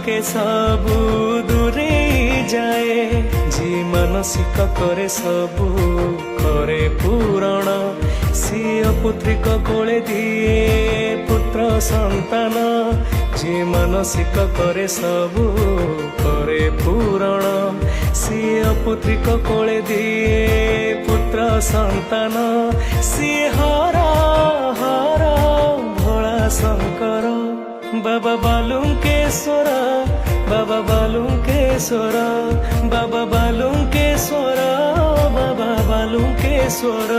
के सबू दूरे जाए जी मानसिक करे सबू करे पूरण सिय पुत्रिक कोले दिए पुत्र संतान जी मानसिक करे सबू करे पूरण सिय पुत्रिक कोले दिए पुत्र संतान सिए हरा हरा भोला शंकर बाबा बालुकेश्वर बाबा बालुकेश्वर बाबा बालुकेश्वर बाबा बालुकेश्वर।